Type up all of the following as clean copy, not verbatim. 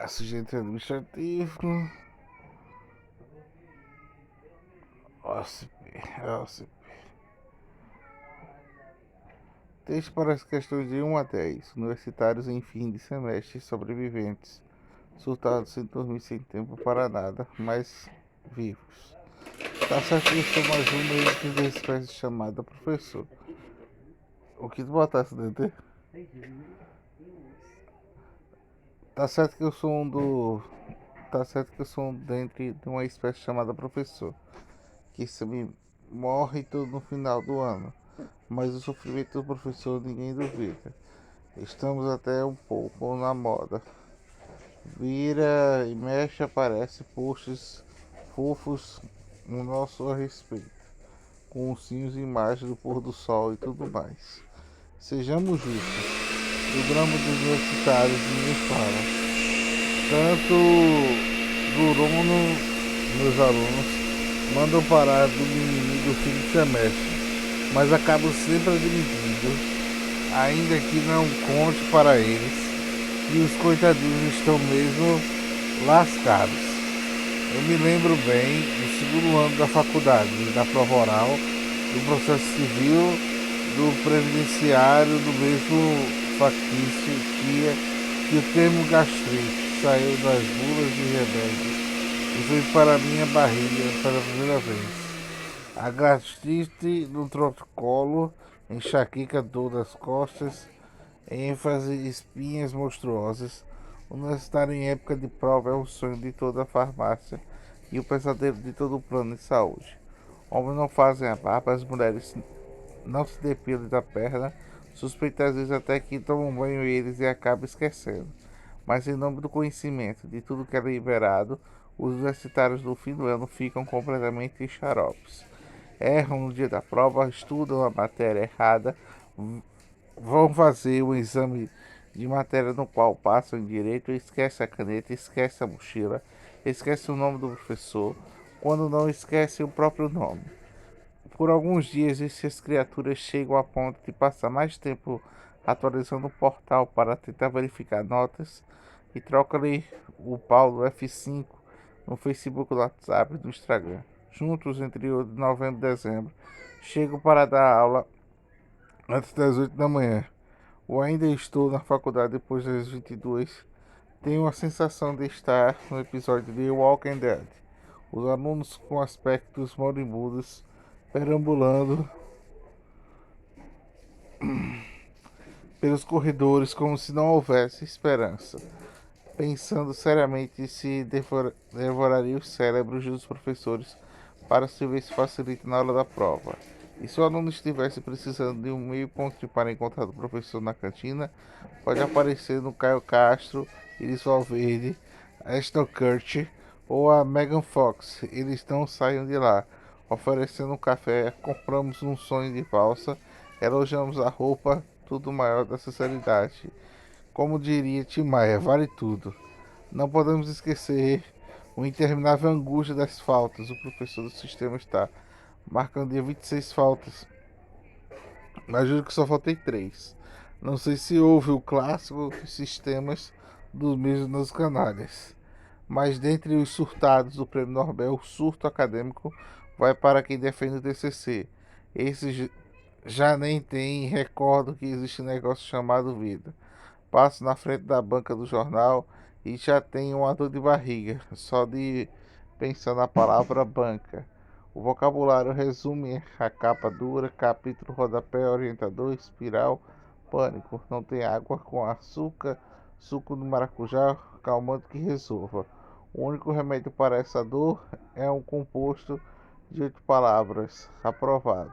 Assistente administrativo, OCP. Texto para as questões de 1 a 10. Universitários em fim de semestre sobreviventes. Surtados sem dormir, sem tempo para nada, mas vivos. Tá certo que eu sou mais um meio de espécie chamada professor. O que tu botasse dentro? Tá certo que eu sou um do. Tá certo que eu sou um dentre de uma espécie chamada professor. Que se me morre tudo no final do ano. Mas o sofrimento do professor ninguém duvida. Estamos até um pouco na moda. Vira e mexe aparece posts fofos no nosso respeito, com ursinhos e imagens do pôr do sol e tudo mais. Sejamos justos, do drama dos universitários ninguém fala. Tanto Bruno, meus alunos, mandam parar do mimimi do fim de semestre, mas acabam sempre admitindo, ainda que não conte para eles, que os coitadinhos estão mesmo lascados. Eu me lembro bem do segundo ano da faculdade, da prova oral, do processo civil, do previdenciário, do mesmo factício que o termo gastrite saiu das bulas de remédio e veio para a minha barriga pela primeira vez. A gastrite no torcicolo, enxaqueca, dor das costas, ênfase, espinhas monstruosas. O universitário em época de prova é o sonho de toda a farmácia e o pesadelo de todo o plano de saúde. Homens não fazem a barba, as mulheres não se depilam da perna, suspeitam às vezes até que tomam banho eles e acabam esquecendo. Mas em nome do conhecimento de tudo que é liberado, os universitários do fim do ano ficam completamente xaropes. Erram no dia da prova, estudam a matéria errada, vão fazer o exame de matéria no qual passam em direito, esquece a caneta, esquece a mochila, esquece o nome do professor, quando não esquece o próprio nome. Por alguns dias, essas criaturas chegam a ponto de passar mais tempo atualizando o portal para tentar verificar notas e troca-lhe o pau do F5 no Facebook, no WhatsApp e no Instagram. Juntos entre o de novembro e dezembro, chegam para dar aula antes das 8 da manhã. Ou ainda estou na faculdade depois das 22. Tenho a sensação de estar no episódio de Walking Dead. Os alunos com aspectos moribundos perambulando pelos corredores como se não houvesse esperança, pensando seriamente se devoraria os cérebros dos professores para se ver se facilita na hora da prova. E se o aluno estivesse precisando de um meio ponto para encontrar o professor na cantina, pode aparecer no Caio Castro, Iris Valverde, Ashton Kutcher ou a Megan Fox. Eles não saem de lá, oferecendo um café, compramos um sonho de valsa, elogiamos a roupa, tudo maior da sinceridade. Como diria Tim Maia, vale tudo. Não podemos esquecer o interminável angústia das faltas. O professor do sistema está marcando dia 26 faltas, mas juro que só faltei 3. Não sei se houve o clássico dos sistemas dos mesmos nos canalhas. Mas dentre os surtados do Prêmio Nobel, o surto acadêmico vai para quem defende o TCC. Esse já nem tem recordo que existe um negócio chamado vida. Passo na frente da banca do jornal e já tenho uma dor de barriga, só de pensar na palavra banca. O vocabulário resume a capa dura, capítulo, rodapé, orientador, espiral, pânico. Não tem água com açúcar, suco de maracujá, calmante que resolva. O único remédio para essa dor é um composto de 8 palavras, aprovado.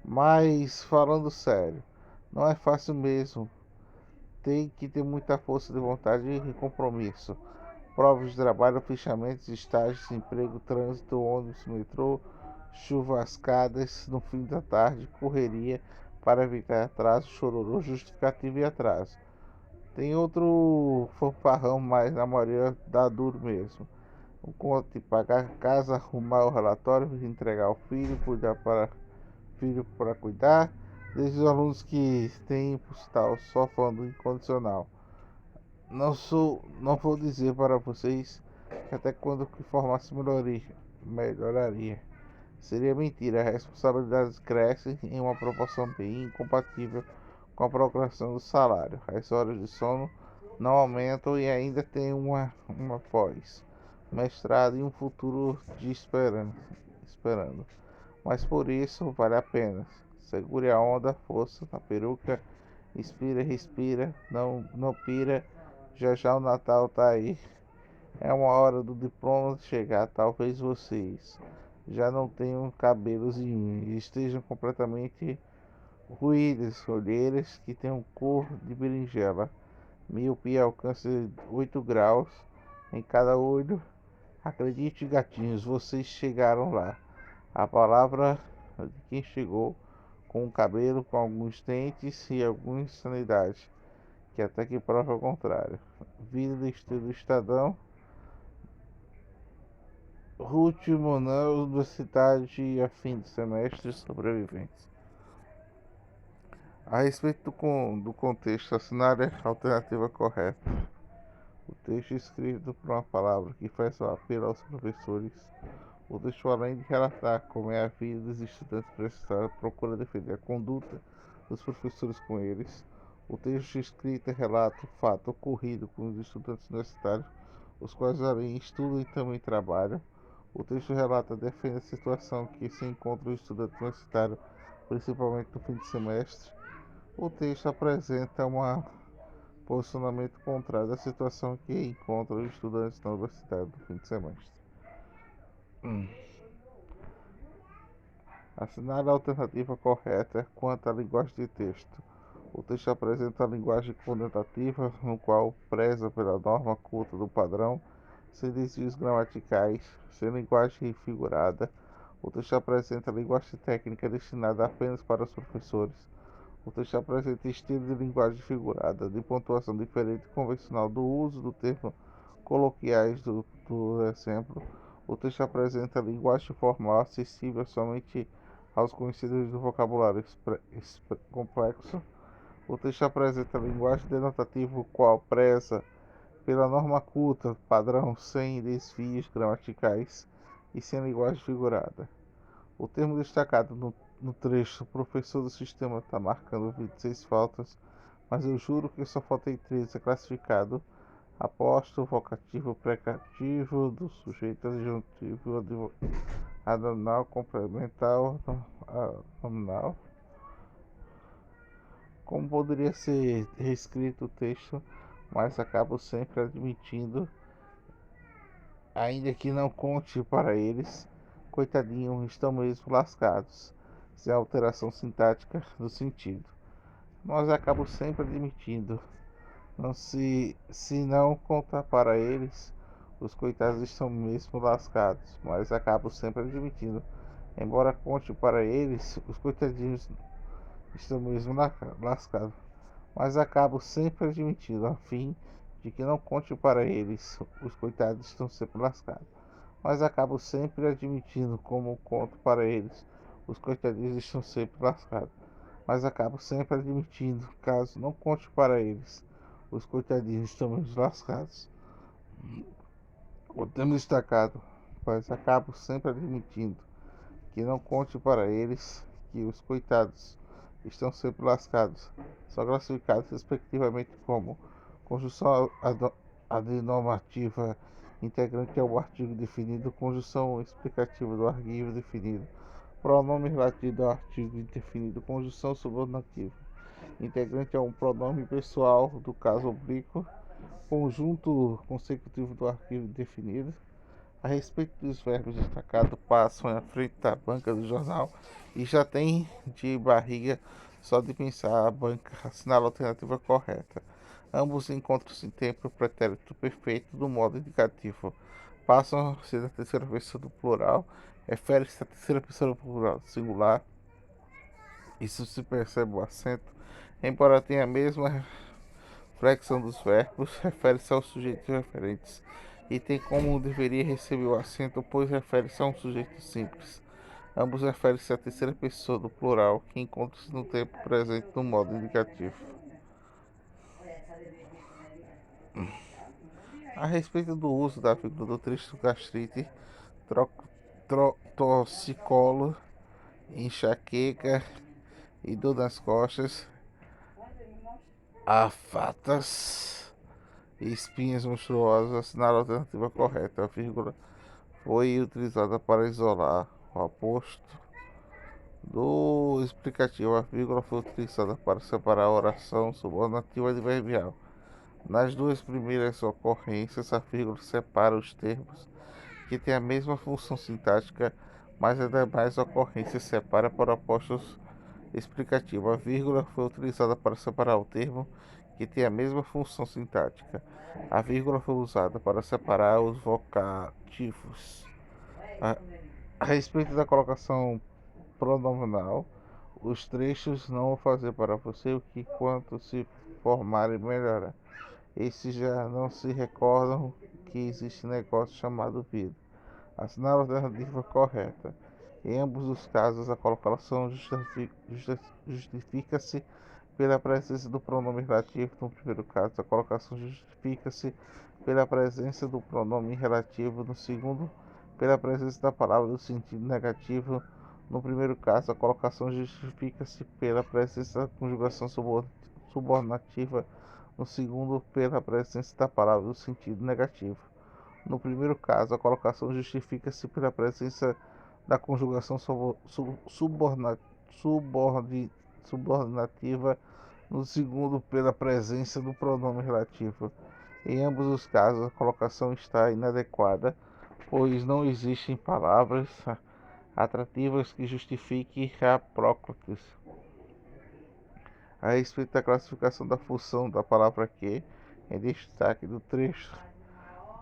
Mas, falando sério, não é fácil mesmo. Tem que ter muita força de vontade e compromisso. Provas de trabalho, fichamentos, estágios, emprego, trânsito, ônibus, metrô, chuvascadas no fim da tarde, correria para evitar atraso, chororô, justificativo e atraso. Tem outro fanfarrão, mas na maioria dá duro mesmo. O conto de pagar a casa, arrumar o relatório, entregar o filho, cuidar para filho para cuidar, desde os alunos que têm, por tal, só falando incondicional. Não vou dizer para vocês que até quando que formasse melhoraria. Seria mentira, as responsabilidades crescem em uma proporção bem incompatível com a progressão do salário. As horas de sono não aumentam e ainda tem uma pós, mestrado e um futuro esperando. Mas por isso vale a pena. Segure a onda, força na peruca, inspira, respira, não pira. Já já o Natal tá aí. É uma hora do diploma chegar. Talvez vocês já não tenham cabelos e unhas, estejam completamente ruídos, olheiras que tenham cor de berinjela, miopia alcança 8 graus em cada olho. Acredite, gatinhos, vocês chegaram lá. A palavra de quem chegou com o cabelo, com alguns dentes e alguma insanidade, que até que prova o contrário. Vida do estilo Estadão, Ruth Monel, Universidade e a fim de semestre sobreviventes. A respeito do contexto, assinale a alternativa correta. O texto escrito por uma palavra que faz o apelo aos professores. O texto, além de relatar como é a vida dos estudantes universitários, procura defender a conduta dos professores com eles. O texto escrito relata o fato ocorrido com os estudantes universitários, os quais além estudam e também trabalham. O texto relata e defende a situação que se encontra o estudante universitário, principalmente no fim de semestre. O texto apresenta um posicionamento contrário da situação que encontra os estudantes na universidade no fim de semestre. Assinale a alternativa correta quanto à linguagem de texto. O texto apresenta a linguagem conotativa, no qual preza pela norma culta do padrão, sem desvios gramaticais, sem linguagem figurada. O texto apresenta a linguagem técnica destinada apenas para os professores. O texto apresenta estilo de linguagem figurada, de pontuação diferente e convencional do uso do termo coloquiais do exemplo. O texto apresenta linguagem formal acessível somente aos conhecedores do vocabulário complexo. O texto apresenta linguagem denotativa, o qual preza pela norma culta, padrão, sem desvios gramaticais e sem linguagem figurada. O termo destacado no trecho, o professor do sistema está marcando 26 faltas, mas eu juro que só faltei 13, é classificado apóstrofo, vocativo, precativo do sujeito adjuntivo, adnominal, complementar, nominal. Como poderia ser reescrito o texto, mas acabo sempre admitindo, ainda que não conte para eles, coitadinho, estão mesmo lascados, sem alteração sintática do sentido. Mas acabo sempre admitindo, não se não contar para eles, os coitados estão mesmo lascados, mas acabo sempre admitindo, embora conte para eles, os coitadinhos estão mesmo lascados, mas acabo sempre admitindo, a fim de que não conte para eles, os coitados estão sempre lascados, mas acabo sempre admitindo, como conto para eles, os coitadinhos estão sempre lascados, mas acabo sempre admitindo, caso não conte para eles, os coitadinhos estão mesmo lascados. O termo destacado, mas acabo sempre admitindo, que não conte para eles, que os coitados estão sempre lascados, são classificados respectivamente como conjunção adnominativa integrante ao artigo definido, conjunção explicativa do artigo definido, pronome relativo ao artigo indefinido, conjunção subordinativa integrante a um pronome pessoal do caso oblíquo, conjunto consecutivo do artigo definido. A respeito dos verbos destacados, passam à frente da banca do jornal e já tem de barriga só de pensar a banca assinala a alternativa correta. Ambos encontram-se em tempo pretérito perfeito do modo indicativo. Passam a ser da terceira pessoa do plural, refere-se à terceira pessoa do plural singular. Isso se percebe o acento, embora tenha a mesma flexão dos verbos, refere-se aos sujeitos referentes e tem como deveria receber o acento, pois refere-se a um sujeito simples. Ambos referem-se à terceira pessoa do plural, que encontra-se no tempo presente no modo indicativo. A respeito do uso da vírgula do texto gastrite, torcicolo, enxaqueca e dor nas costas, afatas e espinhas monstruosas, assinala a alternativa correta. A vírgula foi utilizada para isolar o aposto do explicativo. A vírgula foi utilizada para separar a oração subornativa de adverbial. Nas duas primeiras ocorrências, a vírgula separa os termos que têm a mesma função sintática, mas as demais ocorrências separa por apostos explicativos. A vírgula foi utilizada para separar o termo que tem a mesma função sintática. A vírgula foi usada para separar os vocativos. A, a respeito da colocação pronominal, os trechos não vão fazer para você o que quanto se formarem melhorar. Esses já não se recordam que existe negócio chamado vida. Assinale a alternativa correta. Em ambos os casos, a colocação justifica-se pela presença do pronome relativo. No primeiro caso, a colocação justifica-se pela presença do pronome relativo. No segundo, pela presença da palavra do sentido negativo. No primeiro caso, a colocação justifica-se pela presença da conjugação subornativa. No segundo, pela presença da palavra do sentido negativo. No primeiro caso, a colocação justifica-se pela presença da conjugação subornativa. No segundo, pela presença do pronome relativo. Em ambos os casos, a colocação está inadequada, pois não existem palavras atrativas que justifiquem a próclise. A respeito da classificação da função da palavra que, em destaque do trecho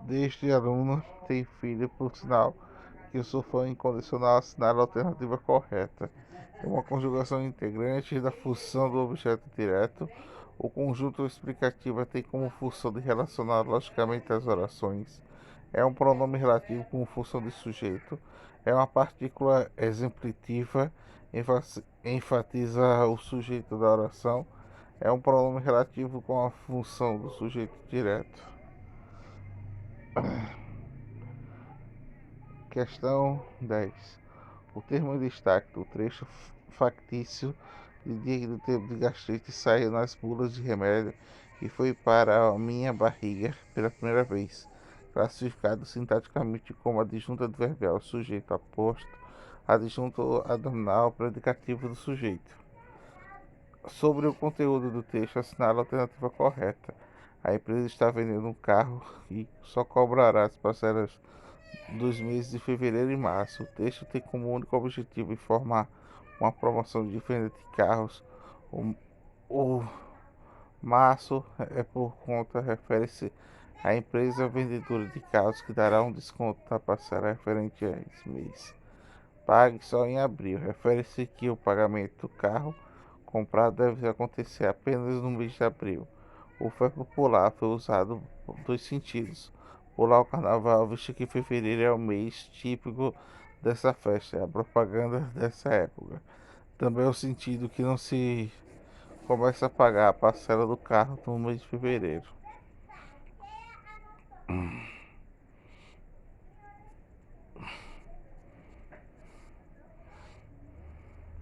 deste aluno, tem filho, por sinal que eu sou fã incondicional, assinala a alternativa correta. É uma conjugação integrante da função do objeto direto. O conjunto explicativo tem como função de relacionar logicamente as orações. É um pronome relativo com função de sujeito. É uma partícula exemplitiva, enfatiza o sujeito da oração. É um pronome relativo com a função do sujeito direto. Questão 10. O termo em destaque do trecho factício de dia do tempo de gastrite saiu nas bulas de remédio e foi para a minha barriga pela primeira vez. Classificado sintaticamente como adjunto adverbial, sujeito aposto, adjunto adnominal, predicativo do sujeito. Sobre o conteúdo do texto, assinala a alternativa correta. A empresa está vendendo um carro e só cobrará as parcelas dos meses de fevereiro e março. O texto tem como único objetivo informar uma promoção de venda de carros. O março é por conta, refere-se à empresa vendedora de carros que dará um desconto na parcela referente a esse mês. Pague só em abril. Refere-se que o pagamento do carro comprado deve acontecer apenas no mês de abril. O verbo pular foi usado por dois sentidos. Pular o carnaval, visto que fevereiro é o mês típico dessa festa, é a propaganda dessa época. Também é o sentido que não se começa a pagar a parcela do carro no mês de fevereiro.